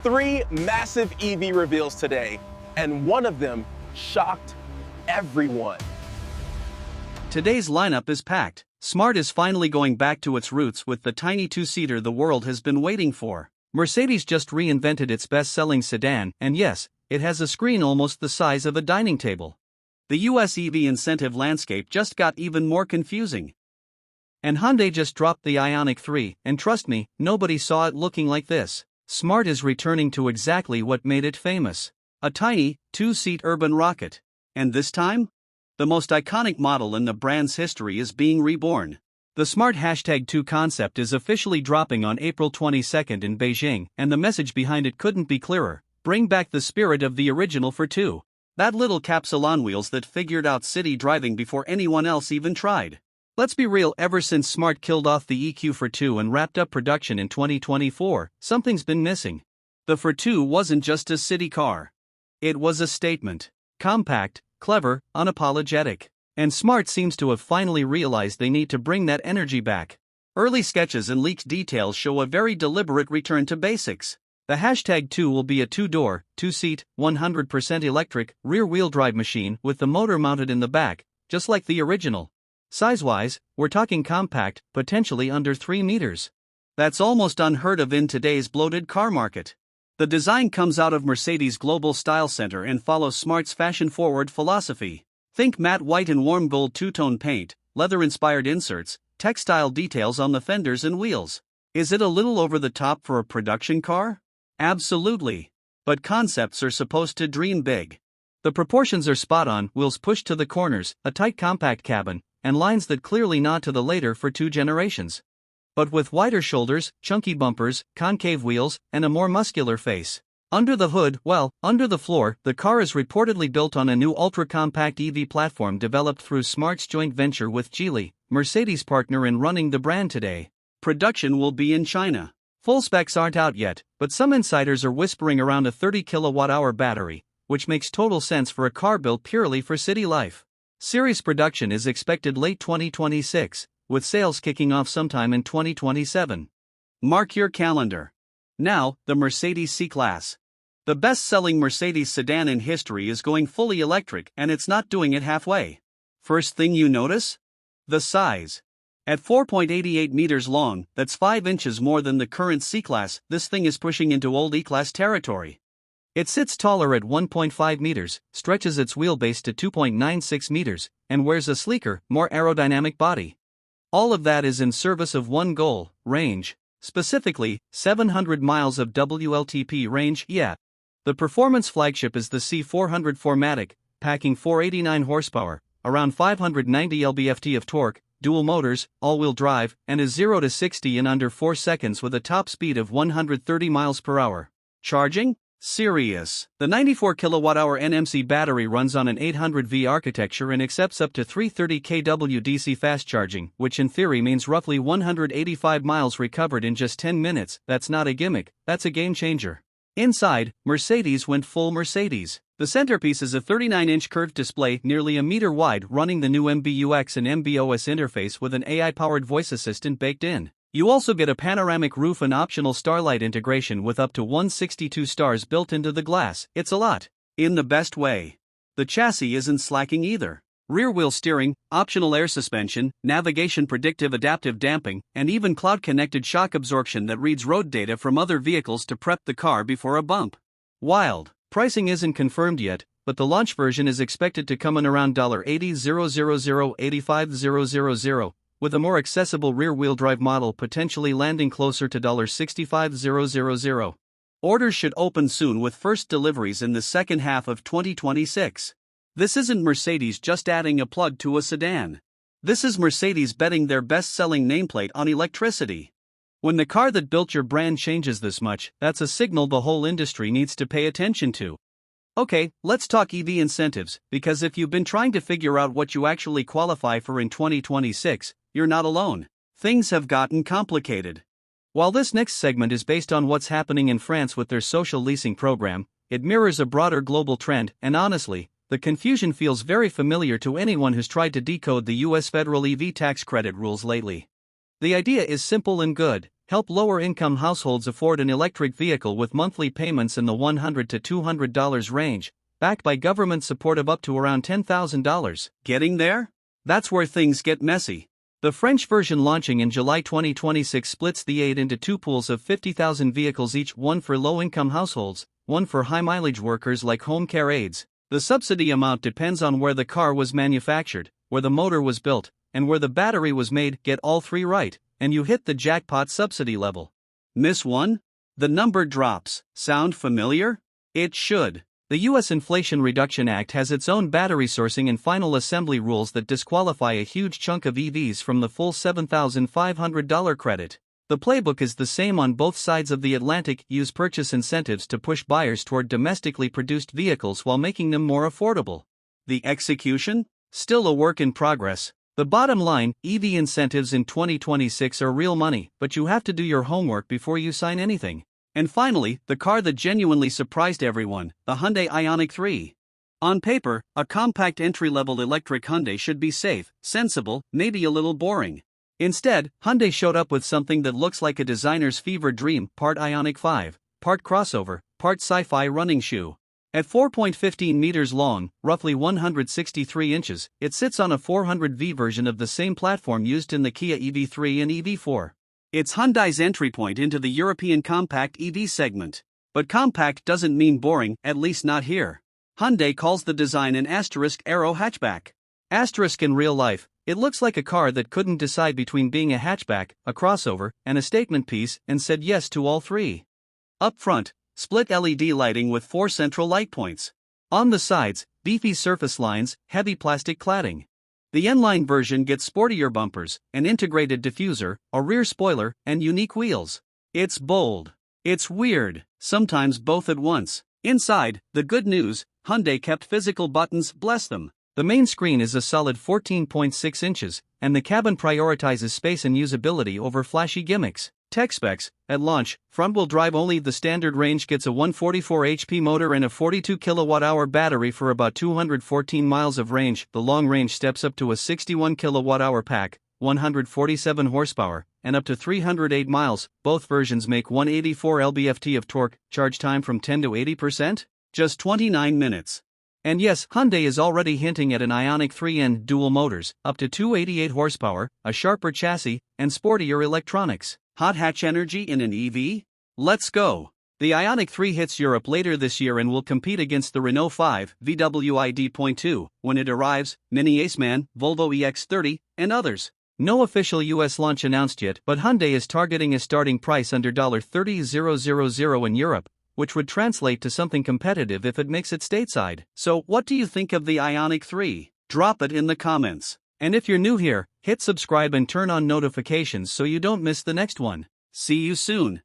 Three massive EV reveals today, and one of them shocked everyone. Today's lineup is packed. Smart is finally going back to its roots with the tiny two-seater the world has been waiting for. Mercedes just reinvented its best-selling sedan, and yes, it has a screen almost the size of a dining table. The US EV incentive landscape just got even more confusing. And Hyundai just dropped the Ioniq 3, and trust me, nobody saw it looking like this. Smart is returning to exactly what made it famous: a tiny, two-seat urban rocket. And this time? The most iconic model in the brand's history is being reborn. The Smart #2 concept is officially dropping on April 22 in Beijing, and the message behind it couldn't be clearer: bring back the spirit of the original for two. That little capsule on wheels that figured out city driving before anyone else even tried. Let's be real, ever since Smart killed off the EQ for 2 and wrapped up production in 2024, something's been missing. The for 2 wasn't just a city car. It was a statement. Compact, clever, unapologetic. And Smart seems to have finally realized they need to bring that energy back. Early sketches and leaked details show a very deliberate return to basics. The #2 will be a two-door, two-seat, 100% electric, rear-wheel drive machine with the motor mounted in the back, just like the original. Size-wise, we're talking compact, potentially under 3 meters. That's almost unheard of in today's bloated car market. The design comes out of Mercedes' Global Style Center and follows Smart's fashion-forward philosophy. Think matte white and warm gold two-tone paint, leather-inspired inserts, textile details on the fenders and wheels. Is it a little over the top for a production car? Absolutely. But concepts are supposed to dream big. The proportions are spot on: wheels pushed to the corners, a tight compact cabin, and lines that clearly nod to the later for 2 generations. But with wider shoulders, chunky bumpers, concave wheels, and a more muscular face. Under the hood, well, under the floor, the car is reportedly built on a new ultra-compact EV platform developed through Smart's joint venture with Geely, Mercedes' partner in running the brand today. Production will be in China. Full specs aren't out yet, but some insiders are whispering around a 30 kilowatt-hour battery, which makes total sense for a car built purely for city life. Series production is expected late 2026, with sales kicking off sometime in 2027. Mark your calendar. Now, the Mercedes C-Class. The best-selling Mercedes sedan in history is going fully electric, and it's not doing it halfway. First thing you notice? The size. At 4.88 meters long, that's 5 inches more than the current C-Class. This thing is pushing into old E-Class territory. It sits taller at 1.5 meters, stretches its wheelbase to 2.96 meters, and wears a sleeker, more aerodynamic body. All of that is in service of one goal: range. Specifically, 700 miles of WLTP range. Yeah. The performance flagship is the C400 4MATIC, packing 489 horsepower, around 590 lb-ft of torque, dual motors, all-wheel drive, and is 0 to 60 in under 4 seconds with a top speed of 130 miles per hour. Charging? Serious. The 94 kWh NMC battery runs on an 800V architecture and accepts up to 330 kW DC fast charging, which in theory means roughly 185 miles recovered in just 10 minutes. That's not a gimmick, that's a game changer. Inside, Mercedes went full Mercedes. The centerpiece is a 39-inch curved display nearly a meter wide, running the new MBUX and MBOS interface with an AI-powered voice assistant baked in. You also get a panoramic roof and optional starlight integration with up to 162 stars built into the glass. It's a lot. In the best way. The chassis isn't slacking either. Rear-wheel steering, optional air suspension, navigation, predictive adaptive damping, and even cloud-connected shock absorption that reads road data from other vehicles to prep the car before a bump. Wild. Pricing isn't confirmed yet, but the launch version is expected to come in around $80,000-$85,000, with a more accessible rear-wheel drive model potentially landing closer to $65,000. Orders should open soon, with first deliveries in the second half of 2026. This isn't Mercedes just adding a plug to a sedan. This is Mercedes betting their best-selling nameplate on electricity. When the car that built your brand changes this much, that's a signal the whole industry needs to pay attention to. Okay, let's talk EV incentives, because if you've been trying to figure out what you actually qualify for in 2026, you're not alone. Things have gotten complicated. While this next segment is based on what's happening in France with their social leasing program, it mirrors a broader global trend, and honestly, the confusion feels very familiar to anyone who's tried to decode the US federal EV tax credit rules lately. The idea is simple and good: help lower-income households afford an electric vehicle with monthly payments in the $100 to $200 range, backed by government support of up to around $10,000. Getting there? That's where things get messy. The French version launching in July 2026 splits the aid into two pools of 50,000 vehicles each, one for low-income households, one for high-mileage workers like home care aides. The subsidy amount depends on where the car was manufactured, where the motor was built, and where the battery was made. Get all three right, and you hit the jackpot subsidy level. Miss one? The number drops. Sound familiar? It should. The U.S. Inflation Reduction Act has its own battery sourcing and final assembly rules that disqualify a huge chunk of EVs from the full $7,500 credit. The playbook is the same on both sides of the Atlantic. Use purchase incentives to push buyers toward domestically produced vehicles while making them more affordable. The execution? Still a work in progress. The bottom line, EV incentives in 2026 are real money, but you have to do your homework before you sign anything. And finally, the car that genuinely surprised everyone, the Hyundai Ioniq 3. On paper, a compact entry-level electric Hyundai should be safe, sensible, maybe a little boring. Instead, Hyundai showed up with something that looks like a designer's fever dream: part Ioniq 5, part crossover, part sci-fi running shoe. At 4.15 meters long, roughly 163 inches, it sits on a 400V version of the same platform used in the Kia EV3 and EV4. It's Hyundai's entry point into the European compact EV segment. But compact doesn't mean boring, at least not here. Hyundai calls the design an asterisk aero hatchback. Asterisk in real life, it looks like a car that couldn't decide between being a hatchback, a crossover, and a statement piece, and said yes to all three. Up front, split LED lighting with 4 central light points. On the sides, beefy surface lines, heavy plastic cladding. The N-Line version gets sportier bumpers, an integrated diffuser, a rear spoiler, and unique wheels. It's bold. It's weird, sometimes both at once. Inside, the good news: Hyundai kept physical buttons, bless them. The main screen is a solid 14.6 inches, and the cabin prioritizes space and usability over flashy gimmicks. Tech specs: at launch, front-wheel drive only. The standard range gets a 144 HP motor and a 42 kWh battery for about 214 miles of range. The long range steps up to a 61 kWh pack, 147 horsepower, and up to 308 miles. Both versions make 184 lb-ft of torque. Charge time from 10 to 80%? Just 29 minutes. And yes, Hyundai is already hinting at an Ioniq 3N dual motors, up to 288 horsepower, a sharper chassis, and sportier electronics. Hot hatch energy in an EV? Let's go! The Ioniq 3 hits Europe later this year and will compete against the Renault 5 VW ID.2 when it arrives, Mini Aceman, Volvo EX30, and others. No official US launch announced yet, but Hyundai is targeting a starting price under $30,000 in Europe, which would translate to something competitive if it makes it stateside. So, what do you think of the Ioniq 3? Drop it in the comments. And if you're new here, hit subscribe and turn on notifications so you don't miss the next one. See you soon.